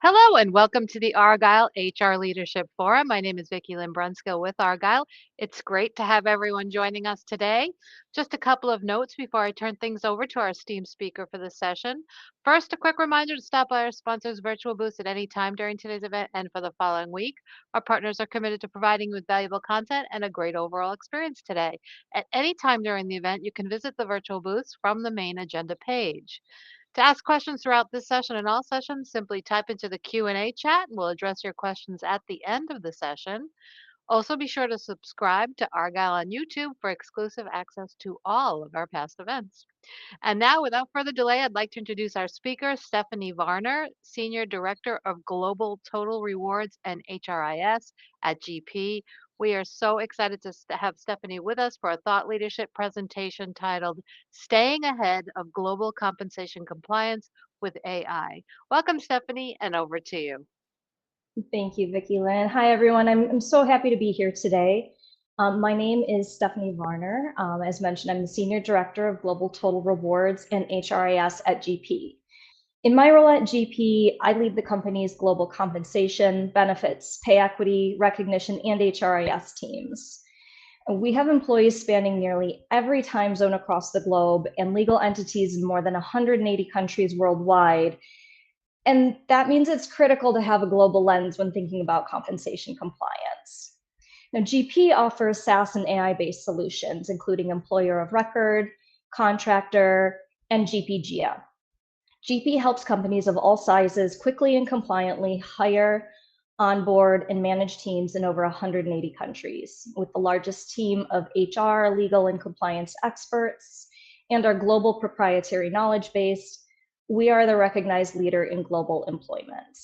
Hello and welcome to the Argyle HR Leadership Forum. My name is Vicki Lynn Brunskill with Argyle. It's great to have everyone joining us today. Just a couple of notes before I turn things over to our esteemed speaker for this session. First, a quick reminder to stop by our sponsors' virtual booths at any time during today's event and for the following week. Our partners are committed to providing you with valuable content and a great overall experience today. At any time during the event, you can visit the virtual booths from the main agenda page. To ask questions throughout this session and all sessions, simply type into the Q&A chat and we'll address your questions at the end of the session. Also, be sure to subscribe to Argyle on YouTube for exclusive access to all of our past events. And now, without further delay, I'd like to introduce our speaker, Stephanie Varner, Senior Director of Global Total Rewards and HRIS at GP. We are so excited to have Stephanie with us for a thought leadership presentation titled Staying Ahead of Global Compensation Compliance with AI. Welcome, Stephanie, and over to you. Thank you, Vicki Lynn. Hi, everyone. I'm so happy to be here today. My name is Stephanie Varner. As mentioned, I'm the Senior Director of Global Total Rewards and HRIS at GP. In my role at GP, I lead the company's global compensation, benefits, pay equity, recognition, and HRIS teams. We have employees spanning nearly every time zone across the globe and legal entities in more than 180 countries worldwide. And that means it's critical to have a global lens when thinking about compensation compliance. Now, GP offers SaaS and AI-based solutions, including employer of record, contractor, and GPGM. GP helps companies of all sizes quickly and compliantly hire, onboard, and manage teams in over 180 countries, with the largest team of HR, legal, and compliance experts, and our global proprietary knowledge base. We are the recognized leader in global employment.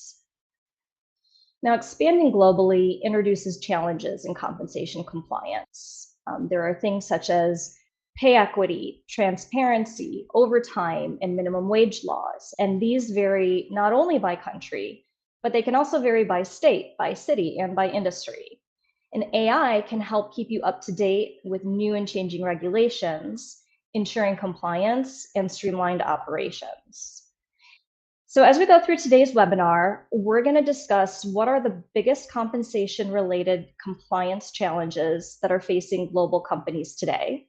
Now, expanding globally introduces challenges in compensation compliance. There are things such as pay equity, transparency, overtime, and minimum wage laws. And these vary not only by country, but they can also vary by state, by city, and by industry. And AI can help keep you up to date with new and changing regulations, ensuring compliance and streamlined operations. So as we go through today's webinar, we're going to discuss what are the biggest compensation-related compliance challenges that are facing global companies today.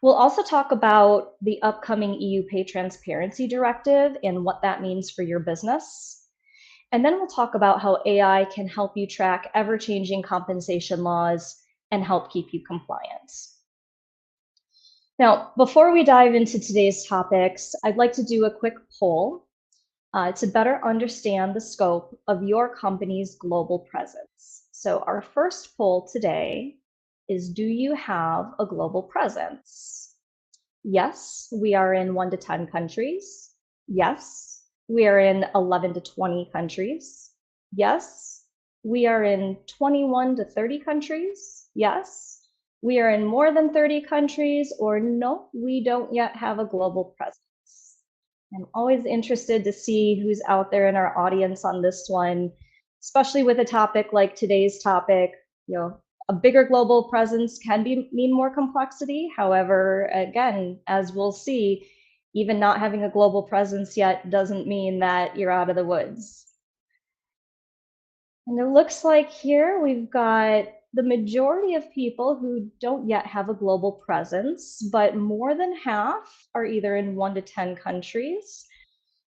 We'll also talk about the upcoming EU Pay Transparency Directive and what that means for your business. And then we'll talk about how AI can help you track ever-changing compensation laws and help keep you compliant. Now, before we dive into today's topics, I'd like to do a quick poll to better understand the scope of your company's global presence. So our first poll today is, do you have a global presence? Yes, we are in 1 to 10 countries. Yes, we are in 11 to 20 countries. Yes, we are in 21 to 30 countries. Yes, we are in more than 30 countries, or no, we don't yet have a global presence. I'm always interested to see who's out there in our audience on this one, especially with a topic like today's topic. A bigger global presence can mean more complexity. However, again, as we'll see, even not having a global presence yet doesn't mean that you're out of the woods. And it looks like here we've got the majority of people who don't yet have a global presence, but more than half are either in 1 to 10 countries,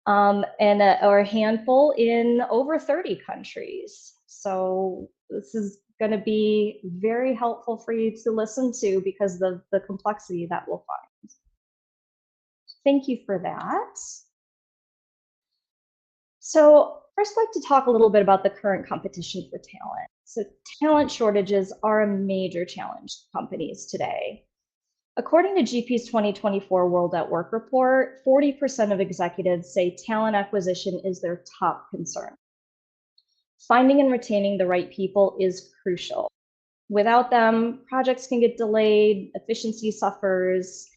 or a handful in over 30 countries. So this is going to be very helpful for you to listen to because of the complexity that we'll find. Thank you for that. So first, I'd like to talk a little bit about the current competition for talent. So talent shortages are a major challenge to companies today. According to GP's 2024 World at Work report, 40% of executives say talent acquisition is their top concern. Finding and retaining the right people is crucial. Without them, projects can get delayed, efficiency suffers,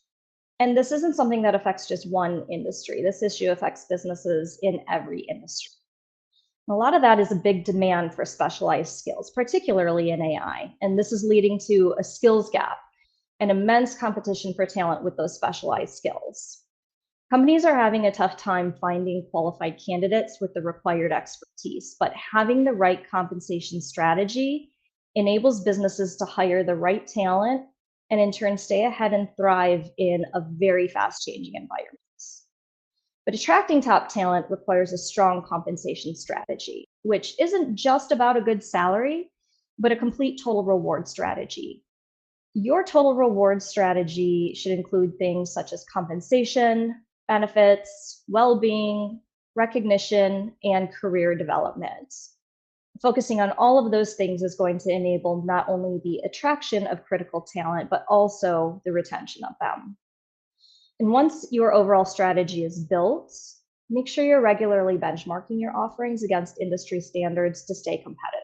and this isn't something that affects just one industry. This issue affects businesses in every industry. A lot of that is a big demand for specialized skills, particularly in AI, and this is leading to a skills gap and immense competition for talent with those specialized skills. Companies are having a tough time finding qualified candidates with the required expertise, but having the right compensation strategy enables businesses to hire the right talent and in turn stay ahead and thrive in a very fast changing environment. But attracting top talent requires a strong compensation strategy, which isn't just about a good salary, but a complete total reward strategy. Your total reward strategy should include things such as compensation, benefits, well-being, recognition, and career development. Focusing on all of those things is going to enable not only the attraction of critical talent, but also the retention of them. And once your overall strategy is built, make sure you're regularly benchmarking your offerings against industry standards to stay competitive.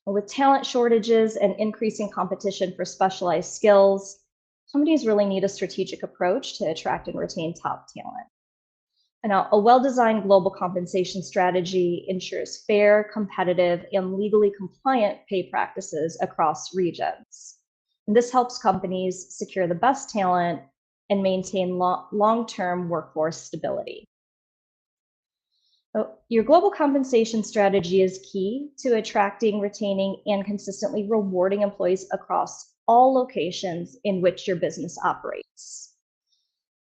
With talent shortages and increasing competition for specialized skills, companies really need a strategic approach to attract and retain top talent. And now, a well-designed global compensation strategy ensures fair, competitive, and legally compliant pay practices across regions. And this helps companies secure the best talent and maintain long-term workforce stability. So your global compensation strategy is key to attracting, retaining, and consistently rewarding employees across all locations in which your business operates.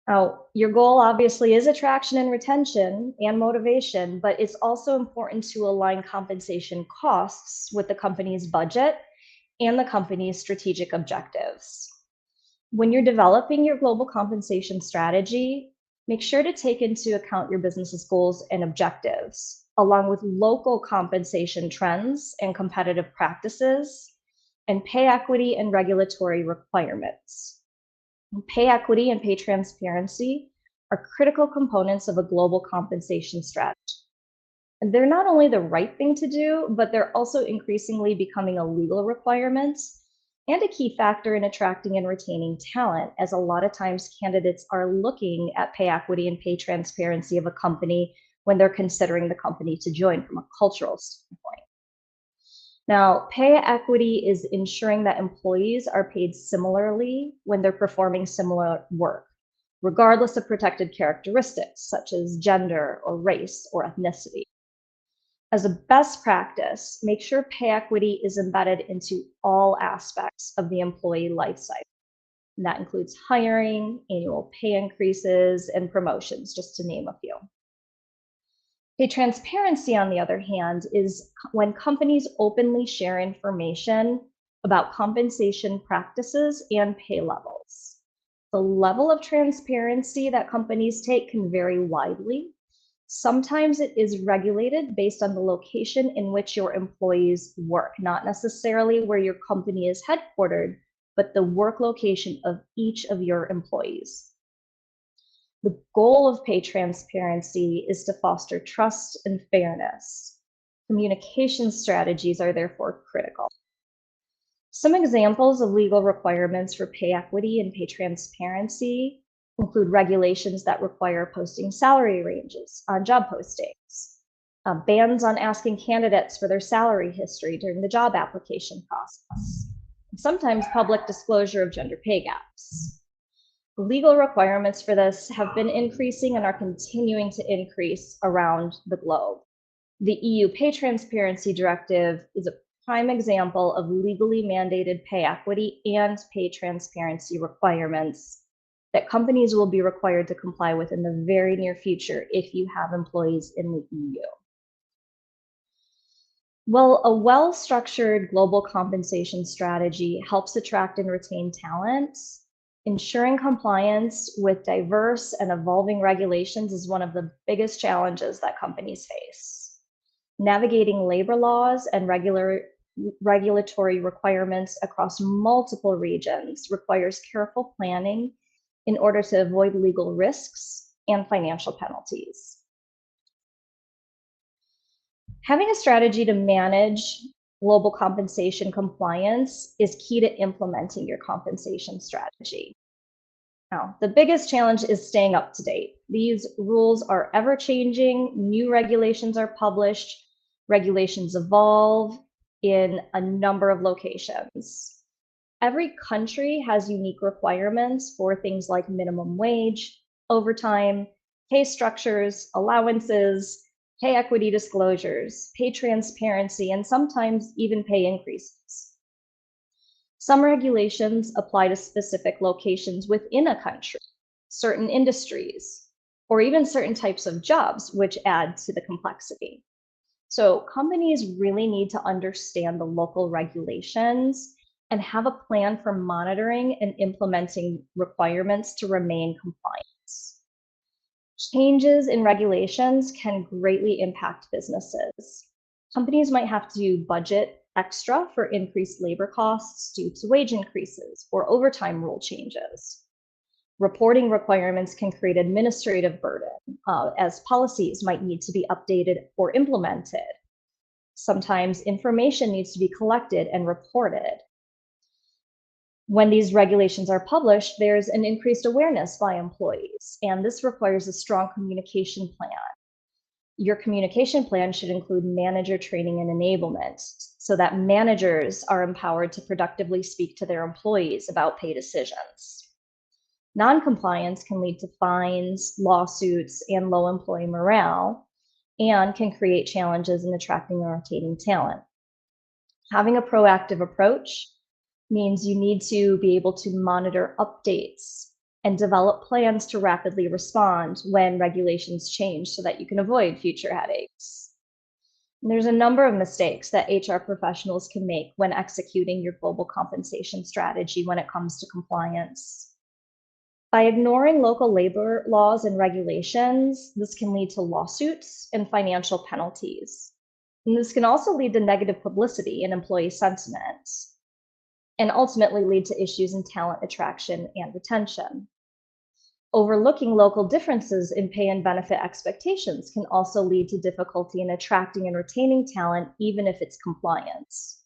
Now, your goal obviously is attraction and retention and motivation, but it's also important to align compensation costs with the company's budget and the company's strategic objectives. When you're developing your global compensation strategy, make sure to take into account your business's goals and objectives, along with local compensation trends and competitive practices, and pay equity and regulatory requirements. Pay equity and pay transparency are critical components of a global compensation strategy. And they're not only the right thing to do, but they're also increasingly becoming a legal requirement and a key factor in attracting and retaining talent, as a lot of times candidates are looking at pay equity and pay transparency of a company when they're considering the company to join from a cultural standpoint. Now, pay equity is ensuring that employees are paid similarly when they're performing similar work, regardless of protected characteristics such as gender or race or ethnicity. As a best practice, make sure pay equity is embedded into all aspects of the employee life cycle. And that includes hiring, annual pay increases, and promotions, just to name a few. Pay transparency, on the other hand, is when companies openly share information about compensation practices and pay levels. The level of transparency that companies take can vary widely. Sometimes it is regulated based on the location in which your employees work, not necessarily where your company is headquartered, but the work location of each of your employees. The goal of pay transparency is to foster trust and fairness. Communication strategies are therefore critical. Some examples of legal requirements for pay equity and pay transparency include regulations that require posting salary ranges on job postings, bans on asking candidates for their salary history during the job application process, and sometimes public disclosure of gender pay gaps. Legal requirements for this have been increasing and are continuing to increase around the globe. The EU Pay Transparency Directive is a prime example of legally mandated pay equity and pay transparency requirements that companies will be required to comply with in the very near future if you have employees in the EU. Well, a well-structured global compensation strategy helps attract and retain talent. Ensuring compliance with diverse and evolving regulations is one of the biggest challenges that companies face. Navigating labor laws and regulatory requirements across multiple regions requires careful planning in order to avoid legal risks and financial penalties. Having a strategy to manage global compensation compliance is key to implementing your compensation strategy. Now, the biggest challenge is staying up to date. These rules are ever changing, new regulations are published, regulations evolve in a number of locations. Every country has unique requirements for things like minimum wage, overtime, pay structures, allowances, pay equity disclosures, pay transparency, and sometimes even pay increases. Some regulations apply to specific locations within a country, certain industries, or even certain types of jobs, which add to the complexity. So companies really need to understand the local regulations and have a plan for monitoring and implementing requirements to remain compliant. Changes in regulations can greatly impact businesses. Companies might have to budget extra for increased labor costs due to wage increases or overtime rule changes. Reporting requirements can create administrative burden, as policies might need to be updated or implemented. Sometimes information needs to be collected and reported. When these regulations are published, there's an increased awareness by employees, and this requires a strong communication plan. Your communication plan should include manager training and enablement so that managers are empowered to productively speak to their employees about pay decisions. Non-compliance can lead to fines, lawsuits, and low employee morale, and can create challenges in attracting and retaining talent. Having a proactive approach means you need to be able to monitor updates and develop plans to rapidly respond when regulations change so that you can avoid future headaches. And there's a number of mistakes that HR professionals can make when executing your global compensation strategy when it comes to compliance. By ignoring local labor laws and regulations, this can lead to lawsuits and financial penalties. And this can also lead to negative publicity and employee sentiment, and ultimately lead to issues in talent attraction and retention. Overlooking local differences in pay and benefit expectations can also lead to difficulty in attracting and retaining talent, even if it's compliance.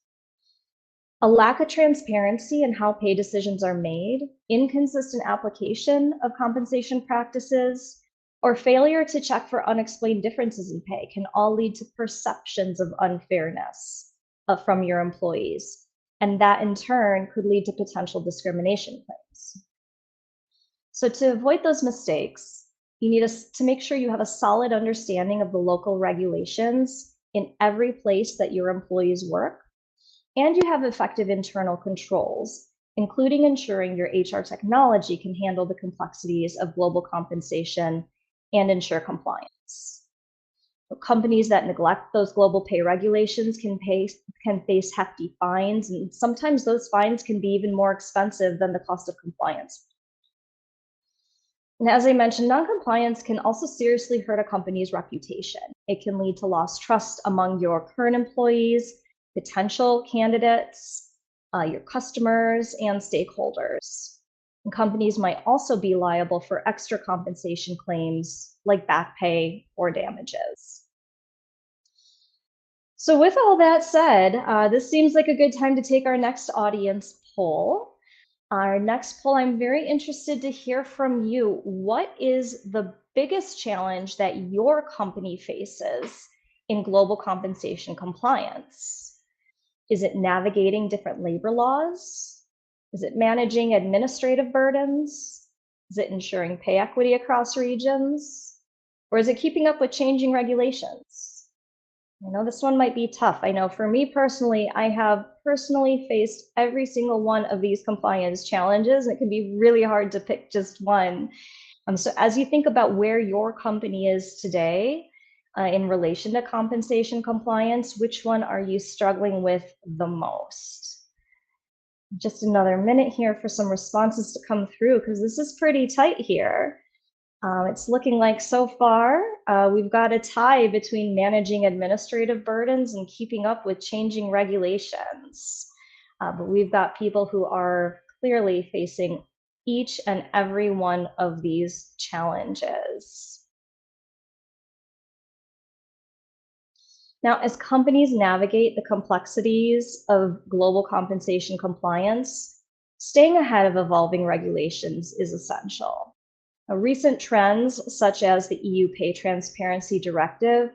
A lack of transparency in how pay decisions are made, inconsistent application of compensation practices, or failure to check for unexplained differences in pay can all lead to perceptions of unfairness from your employees. And that in turn could lead to potential discrimination claims. So to avoid those mistakes, you need to make sure you have a solid understanding of the local regulations in every place that your employees work, and you have effective internal controls, including ensuring your HR technology can handle the complexities of global compensation and ensure compliance. Companies that neglect those global pay regulations can face hefty fines, and sometimes those fines can be even more expensive than the cost of compliance. And as I mentioned, non-compliance can also seriously hurt a company's reputation. It can lead to lost trust among your current employees, potential candidates, your customers, and stakeholders. And companies might also be liable for extra compensation claims like back pay or damages. So with all that said, this seems like a good time to take our next audience poll. Our next poll, I'm very interested to hear from you. What is the biggest challenge that your company faces in global compensation compliance? Is it navigating different labor laws? Is it managing administrative burdens? Is it ensuring pay equity across regions? Or is it keeping up with changing regulations? I know this one might be tough. I know for me personally, I have personally faced every single one of these compliance challenges, and it can be really hard to pick just one. So as you think about where your company is today in relation to compensation compliance, which one are you struggling with the most? Just another minute here for some responses to come through, because this is pretty tight here. It's looking like so far we've got a tie between managing administrative burdens and keeping up with changing regulations. But we've got people who are clearly facing each and every one of these challenges. Now, as companies navigate the complexities of global compensation compliance, staying ahead of evolving regulations is essential. Recent trends, such as the EU Pay Transparency Directive,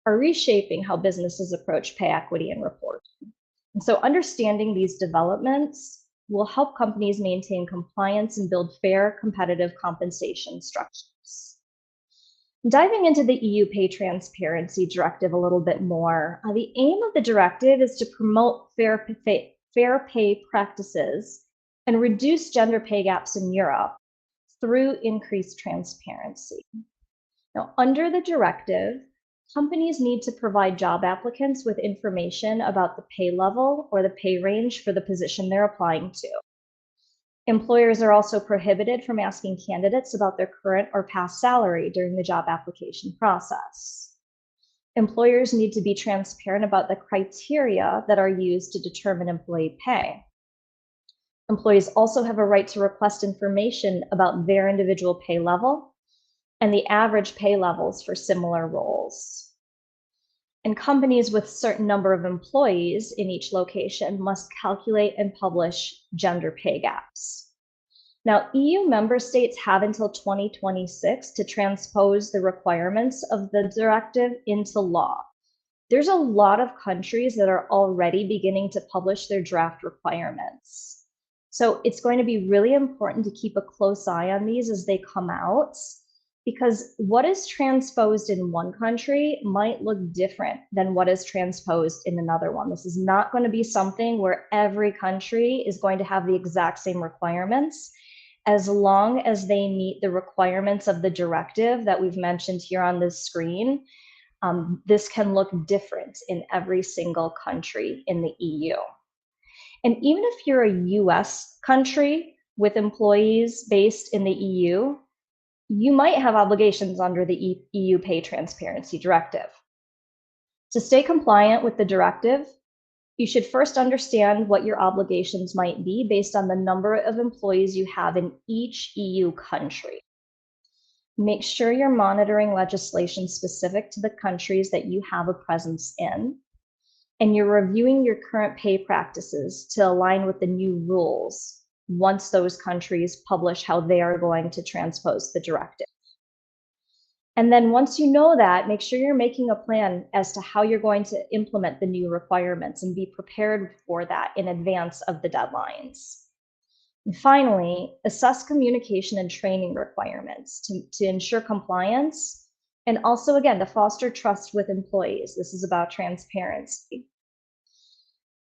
are reshaping how businesses approach pay equity and reporting. And so understanding these developments will help companies maintain compliance and build fair, competitive compensation structures. Diving into the EU Pay Transparency Directive a little bit more, the aim of the directive is to promote fair pay practices and reduce gender pay gaps in Europe through increased transparency. Now, under the directive, companies need to provide job applicants with information about the pay level or the pay range for the position they're applying to. Employers are also prohibited from asking candidates about their current or past salary during the job application process. Employers need to be transparent about the criteria that are used to determine employee pay. Employees also have a right to request information about their individual pay level and the average pay levels for similar roles. And companies with a certain number of employees in each location must calculate and publish gender pay gaps. Now, EU member states have until 2026 to transpose the requirements of the directive into law. There's a lot of countries that are already beginning to publish their draft requirements. So it's going to be really important to keep a close eye on these as they come out, because what is transposed in one country might look different than what is transposed in another one. This is not going to be something where every country is going to have the exact same requirements, as long as they meet the requirements of the directive that we've mentioned here on this screen. This can look different in every single country in the EU. And even if you're a US country with employees based in the EU, you might have obligations under the EU Pay Transparency Directive. To stay compliant with the directive, you should first understand what your obligations might be based on the number of employees you have in each EU country. Make sure you're monitoring legislation specific to the countries that you have a presence in, and you're reviewing your current pay practices to align with the new rules once those countries publish how they are going to transpose the directive. And then once you know that, make sure you're making a plan as to how you're going to implement the new requirements and be prepared for that in advance of the deadlines. And finally, assess communication and training requirements to ensure compliance, and also, again, to foster trust with employees. This is about transparency.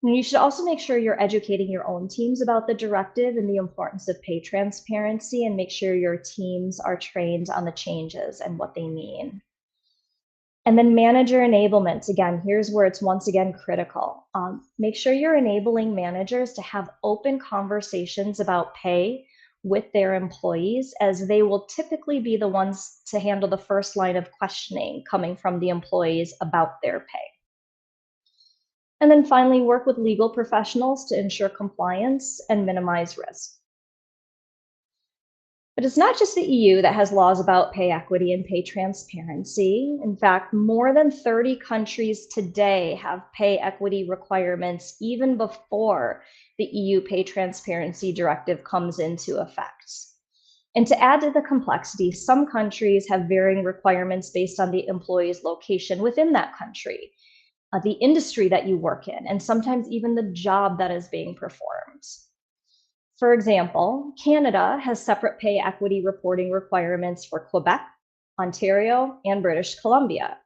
And you should also make sure you're educating your own teams about the directive and the importance of pay transparency, and make sure your teams are trained on the changes and what they mean. And then manager enablement. Again, here's where it's once again critical. Make sure you're enabling managers to have open conversations about pay with their employees, as they will typically be the ones to handle the first line of questioning coming from the employees about their pay. And then finally, work with legal professionals to ensure compliance and minimize risk. But it's not just the EU that has laws about pay equity and pay transparency. In fact, more than 30 countries today have pay equity requirements even before the EU Pay Transparency Directive comes into effect. And to add to the complexity, some countries have varying requirements based on the employee's location within that country, the industry that you work in, and sometimes even the job that is being performed. For example, Canada has separate pay equity reporting requirements for Quebec, Ontario, and British Columbia.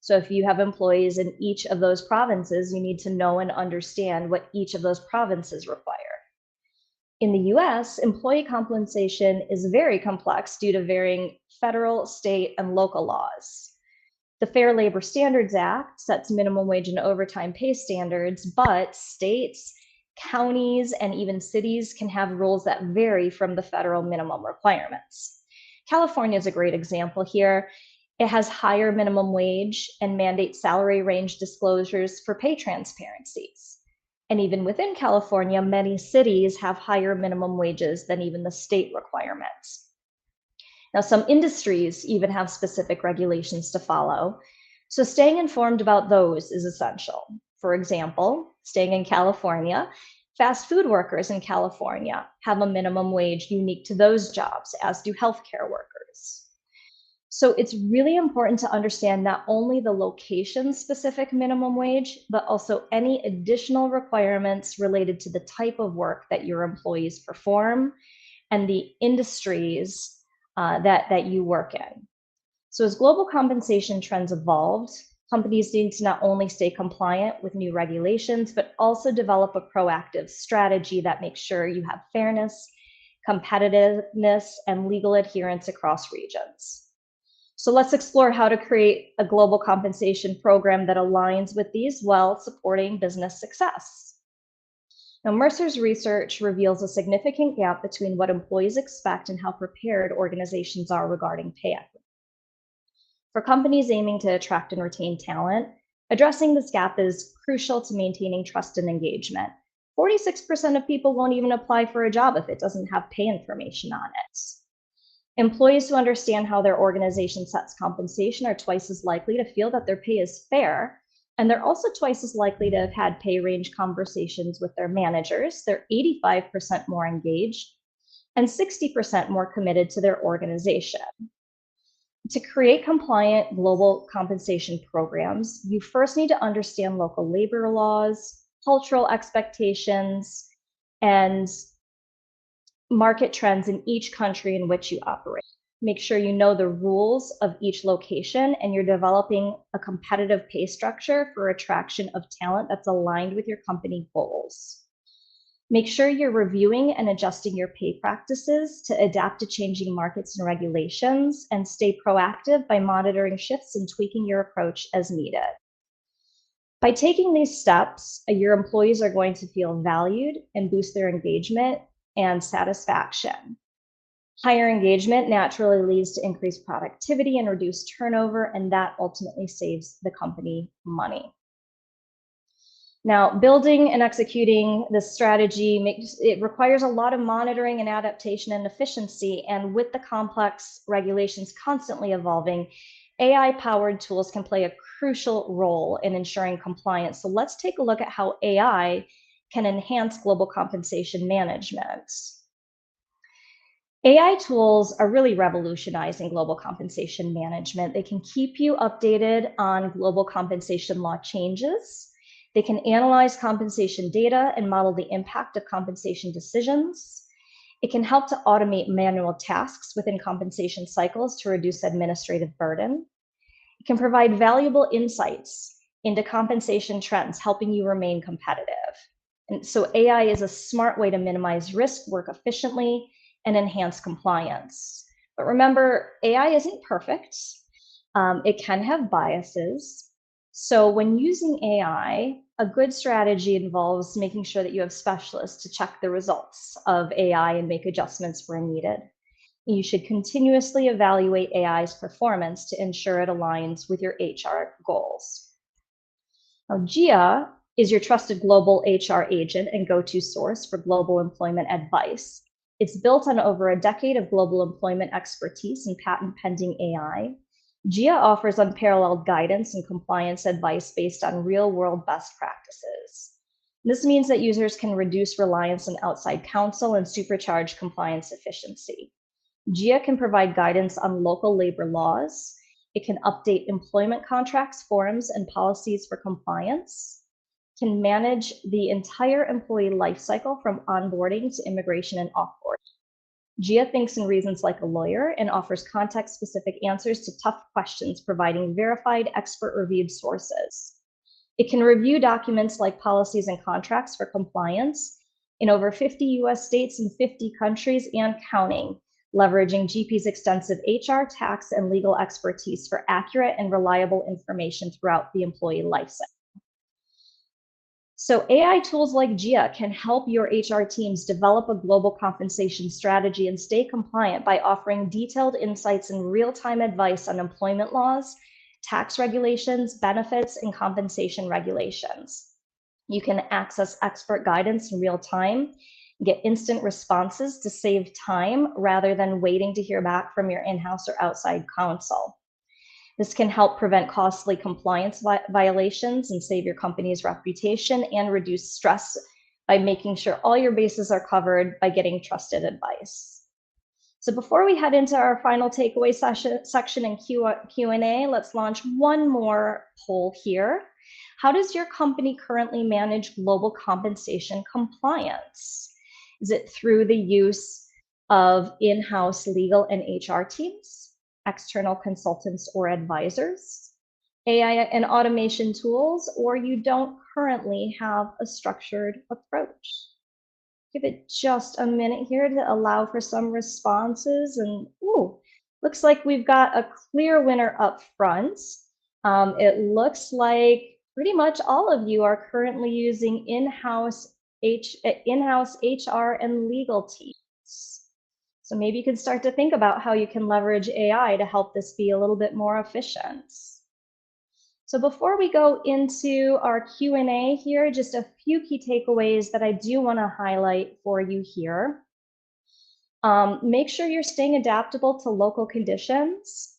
So if you have employees in each of those provinces, you need to know and understand what each of those provinces require. In the US, employee compensation is very complex due to varying federal, state, and local laws. The Fair Labor Standards Act sets minimum wage and overtime pay standards, but states, counties, and even cities can have rules that vary from the federal minimum requirements. California is a great example here. It has higher minimum wage and mandates salary range disclosures for pay transparencies. And even within California, many cities have higher minimum wages than even the state requirements. Now, some industries even have specific regulations to follow, so staying informed about those is essential. For example, staying in California, fast food workers in California have a minimum wage unique to those jobs, as do healthcare workers. So it's really important to understand not only the location-specific minimum wage, but also any additional requirements related to the type of work that your employees perform and the industries that you work in. So as global compensation trends evolved, companies need to not only stay compliant with new regulations, but also develop a proactive strategy that makes sure you have fairness, competitiveness, and legal adherence across regions. So let's explore how to create a global compensation program that aligns with these while supporting business success. Now, Mercer's research reveals a significant gap between what employees expect and how prepared organizations are regarding pay equity. For companies aiming to attract and retain talent, addressing this gap is crucial to maintaining trust and engagement. 46% of people won't even apply for a job if it doesn't have pay information on it. Employees who understand how their organization sets compensation are twice as likely to feel that their pay is fair, and they're also twice as likely to have had pay range conversations with their managers. They're 85% more engaged and 60% more committed to their organization. To create compliant global compensation programs, you first need to understand local labor laws, cultural expectations, and market trends in each country in which you operate. Make sure you know the rules of each location and you're developing a competitive pay structure for attraction of talent that's aligned with your company goals. Make sure you're reviewing and adjusting your pay practices to adapt to changing markets and regulations, and stay proactive by monitoring shifts and tweaking your approach as needed. By taking these steps, your employees are going to feel valued and boost their engagement and satisfaction. Higher engagement naturally leads to increased productivity and reduced turnover, and that ultimately saves the company money. Now, building and executing this strategy requires a lot of monitoring and adaptation and efficiency. And with the complex regulations constantly evolving, AI-powered tools can play a crucial role in ensuring compliance. So let's take a look at how AI can enhance global compensation management. AI tools are really revolutionizing global compensation management. They can keep you updated on global compensation law changes. They can analyze compensation data and model the impact of compensation decisions. It can help to automate manual tasks within compensation cycles to reduce administrative burden. It can provide valuable insights into compensation trends, helping you remain competitive. And so AI is a smart way to minimize risk, work efficiently, and enhance compliance. But remember, AI isn't perfect. It can have biases. So when using AI, a good strategy involves making sure that you have specialists to check the results of AI and make adjustments where needed. You should continuously evaluate AI's performance to ensure it aligns with your HR goals. Now, GIA is your trusted global HR agent and go-to source for global employment advice. It's built on over a decade of global employment expertise and patent-pending AI. GIA offers unparalleled guidance and compliance advice based on real-world best practices. This means that users can reduce reliance on outside counsel and supercharge compliance efficiency. GIA can provide guidance on local labor laws. It can update employment contracts, forms, and policies for compliance. It can manage the entire employee lifecycle from onboarding to immigration and offboarding. GIA thinks and reasons like a lawyer and offers context-specific answers to tough questions, providing verified, expert-reviewed sources. It can review documents like policies and contracts for compliance in over 50 US states and 50 countries and counting, leveraging GP's extensive HR, tax, and legal expertise for accurate and reliable information throughout the employee lifecycle. So AI tools like GIA can help your HR teams develop a global compensation strategy and stay compliant by offering detailed insights and real-time advice on employment laws, tax regulations, benefits, and compensation regulations. You can access expert guidance in real time, get instant responses to save time rather than waiting to hear back from your in-house or outside counsel. This can help prevent costly compliance violations and save your company's reputation and reduce stress by making sure all your bases are covered by getting trusted advice. So before we head into our final takeaway section and Q&A, let's launch one more poll here. How does your company currently manage global compensation compliance? Is it through the use of in-house legal and HR teams? external consultants or advisors, AI and automation tools, or you don't currently have a structured approach. Give it just a minute here to allow for some responses. And ooh, looks like we've got a clear winner up front. It looks like pretty much all of you are currently using in-house HR and legal teams. So maybe you can start to think about how you can leverage AI to help this be a little bit more efficient. So before we go into our Q&A here, just a few key takeaways that I do want to highlight for you here. Make sure you're staying adaptable to local conditions.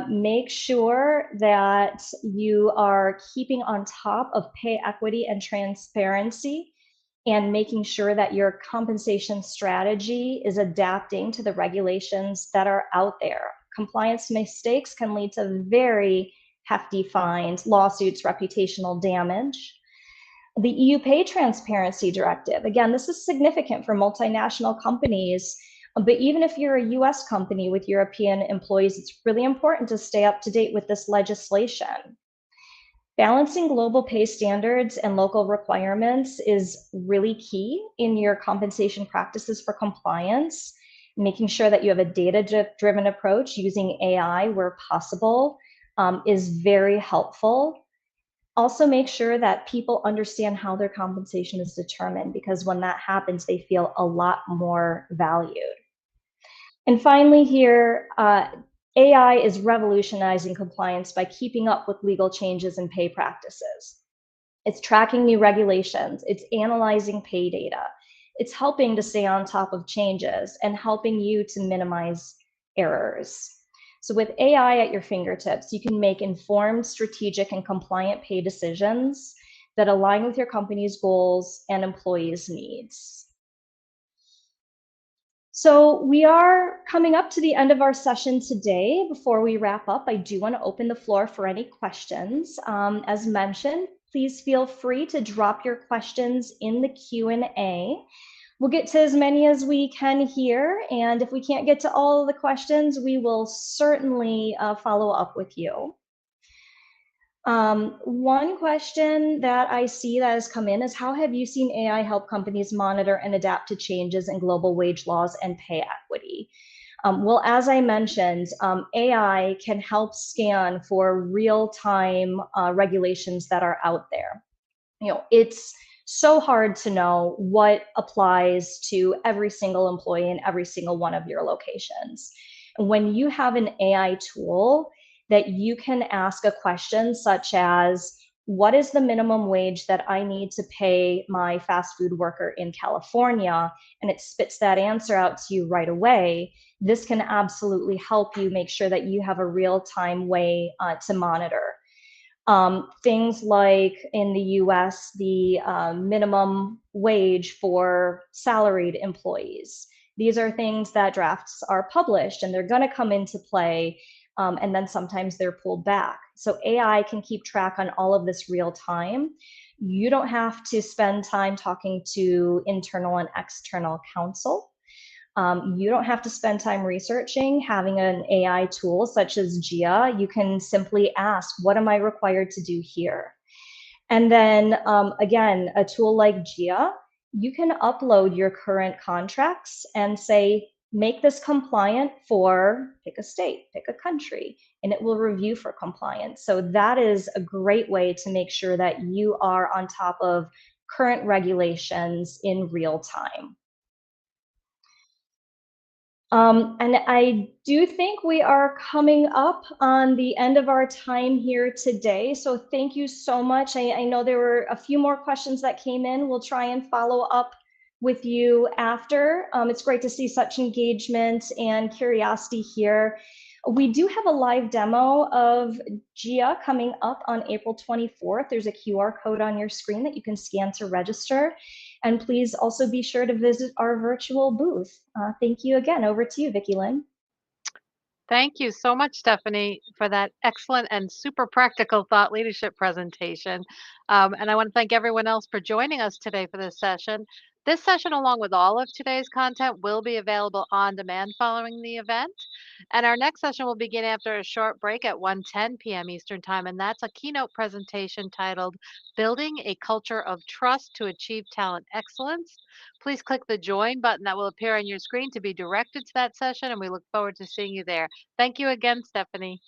Make sure that you are keeping on top of pay equity and transparency and making sure that your compensation strategy is adapting to the regulations that are out there. Compliance mistakes can lead to very hefty fines, lawsuits, reputational damage. The EU Pay Transparency Directive, again, this is significant for multinational companies, but even if you're a US company with European employees, it's really important to stay up to date with this legislation. Balancing global pay standards and local requirements is really key in your compensation practices for compliance. Making sure that you have a data-driven approach using AI where possible is very helpful. Also, make sure that people understand how their compensation is determined, because when that happens, they feel a lot more valued. And finally here, AI is revolutionizing compliance by keeping up with legal changes in pay practices. It's tracking new regulations, it's analyzing pay data, it's helping to stay on top of changes and helping you to minimize errors. So with AI at your fingertips, you can make informed, strategic, and compliant pay decisions that align with your company's goals and employees' needs. So we are coming up to the end of our session today. Before we wrap up, I do want to open the floor for any questions. As mentioned, please feel free to drop your questions in the Q&A. We'll get to as many as we can here, and if we can't get to all of the questions, we will certainly follow up with you. One question that I see that has come in is, how have you seen AI help companies monitor and adapt to changes in global wage laws and pay equity? Well, as I mentioned, AI can help scan for real-time regulations that are out there. It's so hard to know what applies to every single employee in every single one of your locations. When you have an AI tool that you can ask a question such as, what is the minimum wage that I need to pay my fast food worker in California? And it spits that answer out to you right away. This can absolutely help you make sure that you have a real-time way to monitor. Things like in the US, the minimum wage for salaried employees. These are things that drafts are published and they're going to come into play, and then sometimes they're pulled back. So AI can keep track on all of this real time. You don't have to spend time talking to internal and external counsel. You don't have to spend time researching. Having an AI tool such as Gia, you can simply ask, what am I required to do here? And then again, a tool like Gia, you can upload your current contracts and say, make this compliant for, pick a state, pick a country, and it will review for compliance. So that is a great way to make sure that you are on top of current regulations in real time. And I do think we are coming up on the end of our time here today. So thank you so much. I know there were a few more questions that came in. We'll try and follow up with you after. It's great to see such engagement and curiosity here. We do have a live demo of Gia coming up on April 24th. There's a QR code on your screen that you can scan to register. And please also be sure to visit our virtual booth. Thank you again. Over to you, Vicki Lynn. Thank you so much, Stephanie, for that excellent and super practical thought leadership presentation. And I want to thank everyone else for joining us today for this session. This session, along with all of today's content, will be available on demand following the event. And our next session will begin after a short break at 1:10 p.m. Eastern Time. And that's a keynote presentation titled Building a Culture of Trust to Achieve Talent Excellence. Please click the join button that will appear on your screen to be directed to that session. And we look forward to seeing you there. Thank you again, Stephanie.